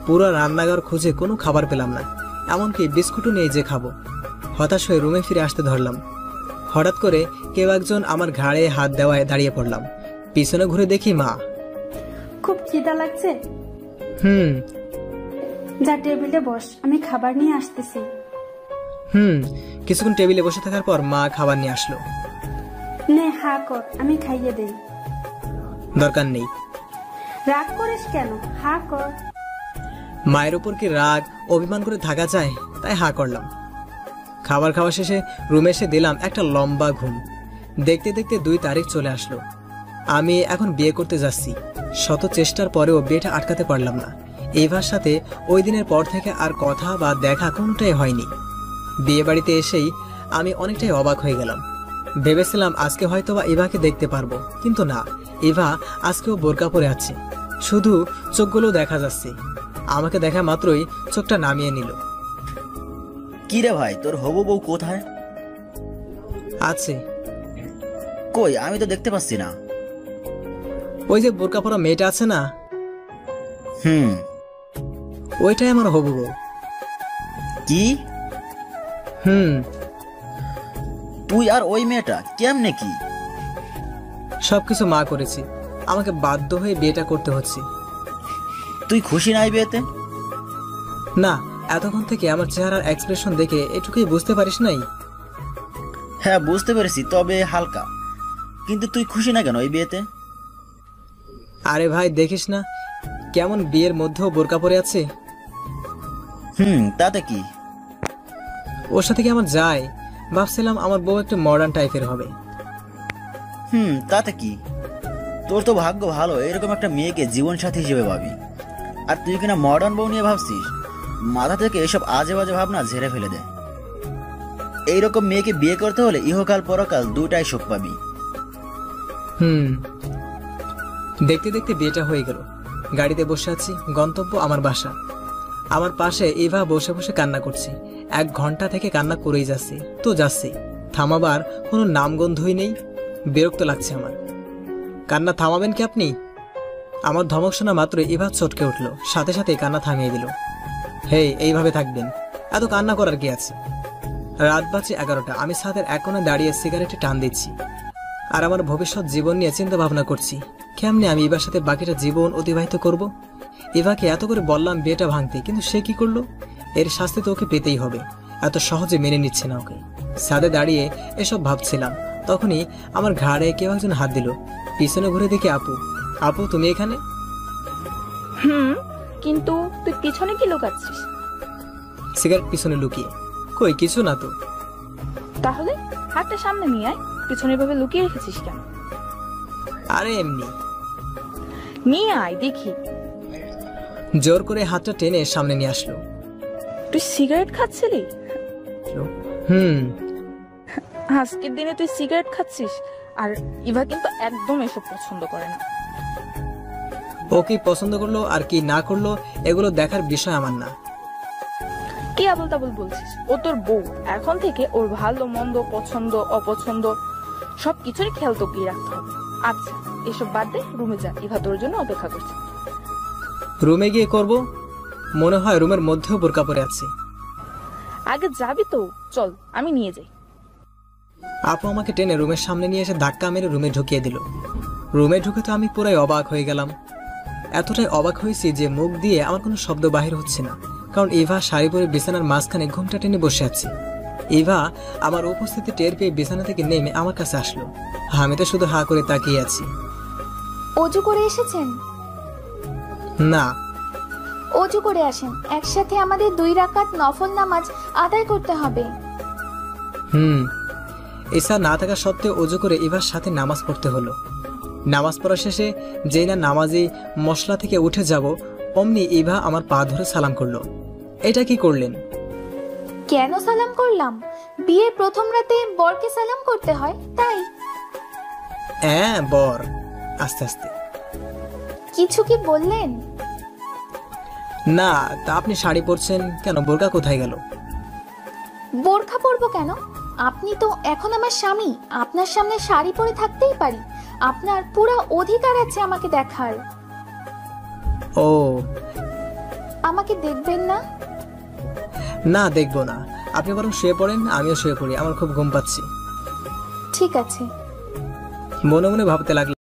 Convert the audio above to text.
পুরো রান্নাঘর খুঁজে কোনো খাবার পেলাম না, এমনকি বিস্কুটও নেই যে খাবো। হতাশ হয়ে রুমে ফিরে আসতে ধরলাম। হঠাৎ করে কেউ একজন আমার ঘাড়ে হাত দেওয়ায় দাঁড়িয়ে পড়লাম। পিছনে ঘুরে দেখি মা। খুব খিদা লাগছে? যা টেবিলে বস, আমি খাবার নিয়ে আসতেছি। কিছুক্ষণ টেবিলে বসে থাকার পর মা খাবার নিয়ে আসলো। নে হা কর, আমি খাইয়ে দেই। দরকার নেই। রাগ করিস কেন? হা কর। মায়ের উপর কি রাগ অভিমান করে থাকা যায়, তাই হা করলাম। খাবার খাওয়া শেষে রুমে এসে দিলাম একটা লম্বা ঘুম। দেখতে দেখতে 2 তারিখ চলে আসলো। আমি এখন বিয়ে করতে যাচ্ছি। শত চেষ্টার পরেও বিয়েটা আটকাতে পারলাম না। ইভার সাথে ওই দিনের পর থেকে আর কথা বা দেখা কোনোটাই হয়নি। বিয়ে বাড়িতে এসেই আমি অনেকটাই অবাক হয়ে গেলাম। ভেবেছিলাম আজকে হয়তো বা ইভাকে দেখতে পারবো, কিন্তু না, ইভা আজকেও বোরকা পরে আছে। শুধু চোখগুলো দেখা যাচ্ছে। আমাকে দেখা মাত্রই চোখটা নামিয়ে নিল। কি রে ভাই, তোর হবু বউ কোথায়? আছে। কই, আমি তো দেখতে পাচ্ছি না। ওই যে বোরকা পরা মেয়েটা আছে না, ওইটাই আমার হবু বউ। কি? তুই আর ওই মেয়েটা কেমনে কি? সবকিছু মা করেছি, আমাকে বাধ্য হয়ে বিয়েটা করতে হচ্ছে। তুই খুশি নাই বিয়েতে? না, এতক্ষণ থেকে আমার চেহারার এক্সপ্রেশন দেখে এটুকুই বুঝতে পারিস নাই? হ্যাঁ বুঝতে পেরেছি, তবে হালকা। কিন্তু তুই খুশি না কেন এই বিয়েতে? আরে ভাই, দেখিস না কেমন বিয়ের মধ্যেও বোরকা পরে আছে। তাতে কি? ওর সাথে কি আমার যায়? ভাবছিলাম আমার বউ একটু মডার্ন টাইপের হবে। তাতে কি? তোর তো ভাগ্য ভালো, এরকম একটা মেয়েকে জীবন সাথী হিসেবে ভাবি। আর তুই কিনা মডার্ন বউ নিয়ে ভাবছিস। মাথা থেকে এসব আজে বাজে ভাবনা ঝেড়ে ফেলে দে। এইরকম মেয়েকে বিয়ে করতে হলে ইহকাল পরকাল দুটাই সুখ পাবি। দেখতে দেখতে বিয়েটা হয়ে গেল। গাড়িতে বসে আছি, গন্তব্য আমার বাসা। আমার পাশে ইভা বসে বসে কান্না করছে। 1 ঘন্টা থেকে কান্না করেই যাচ্ছে তো যাচ্ছে, থামাবার কোনো নামগন্ধই নেই। বিরক্ত লাগছে আমার। কান্না থামাবেন কি আপনি? আমার ধমক শোনা মাত্র ইভা চটকে উঠল, সাথে সাথে কান্না থামিয়ে দিল। হেই, এইভাবে থাকবেন, এত কান্না করার কি আছে? রাত বাজে 11টা। আমি ছাদের এক কোণে দাঁড়িয়ে সিগারেটে টান দিচ্ছি আর আমার ভবিষ্যৎ জীবন নিয়ে চিন্তা ভাবনা করছি। কেমনে আমি ইভার সাথে বাকিটা জীবন অতিবাহিত করব? ইভাকে এত করে বললাম বিয়েটা ভাঙতে, কিন্তু সে কি করলো? এর শাস্তি তো ওকে পেতেই হবে। এত সহজে মেনে নিচ্ছে না ওকে। ছাদে দাঁড়িয়ে এসব ভাবছিলাম, তখনই আমার ঘাড়ে কেউ একজন হাত দিল। পিছনে ঘুরে দেখি আপু। আপু, তুমি এখানে? কিন্তু তুই পিছনে কি লুকাচ্ছিস? সিগারেট পিছনে লুকিয়ে? কই, কিছু না তো। তাহলে হাতটা সামনে নিয়ে আয়, পিছনে ভাবে লুকিয়ে রেখেছিস কেন? আরে এমনি। নিয়ে আয় দেখি। জোর করে হাতটা টেনে সামনে নিয়ে আসলো। তুই সিগারেট খাচ্ছিলি? আজকের দিনে তুই সিগারেট খাচ্ছিস? আর ইভা কিন্তু একদম এসব পছন্দ করে না। ও কি পছন্দ করলো আর কি না করলো এগুলো দেখার বিষয় আমার না। কি আবল তাবল বলছিস? ও তোর বউ, এখন থেকে ওর ভালো মন্দ, পছন্দ অপছন্দ সবকিছুরই খেয়াল তোকেই রাখতে হবে। আচ্ছা, এসব বাদ দে, রুমে যা, ইভা তোর জন্য অপেক্ষা করছে। রুমে গিয়ে করব? মনে হয় রুমের মধ্যেও বোরকা পরে আছে। আগে যাবি তো? চল, আমি নিয়ে যাই। আপু আমাকে টেনে রুমের সামনে নিয়ে এসে ধাক্কা মেরে রুমে ঢুকিয়ে দিল। রুমে ঢুকে তো আমি পুরাই অবাক হয়ে গেলাম। এতটাই অবাক হয়েছি যে মুখ দিয়ে আমার কোনো শব্দ বাহির হচ্ছে না, কারণ ইভা শাড়ি পরে বিছানার মাঝখানে ঘুমটা টেনে বসে আছে। ইভা আমার উপস্থিতি টের পেয়ে বিছানা থেকে নেমে আমার কাছে আসলো। আমি তো শুধু হা করে তাকিয়ে আছি। অজু করে এসেছেন? না। অজু করে আসেন, একসাথে আমাদের 2 রাকাত নফল নামাজ আদায় করতে হবে। ইচ্ছা না থাকা সত্ত্বেও অজু করে ইভার সাথে নামাজ পড়তে হলো। নামাজ পড়া শেষে যেই না নামাজি মশলা থেকে উঠে যাব, অমনি ইভা আমার পা ধরে সালাম করলো। এটা কি করলেন? কেন সালাম করলাম? বিয়ের প্রথম রাতে বরকে সালাম করতে হয়, তাই। হ্যাঁ, বর। আস্তে আস্তে। কিছু কি বললেন? না, তা আপনি শাড়ি পরছেন কেন? বোরকা কোথায় গেল? বোরখা পরবো কেন? আপনি তো এখন আমার স্বামী, আপনার সামনে শাড়ি পরে থাকতেই পারি। আপনার পুরো অধিকার আছে আমাকে দেখার। ও, আমাকে আমাকে দেখবেন না? না, দেখবো না। আপনি বরং শুয়ে পড়েন, আমিও শুয়ে পড়ি, আমার খুব ঘুম পাচ্ছে। ঠিক আছে। মনে মনে ভাবতে লাগলাম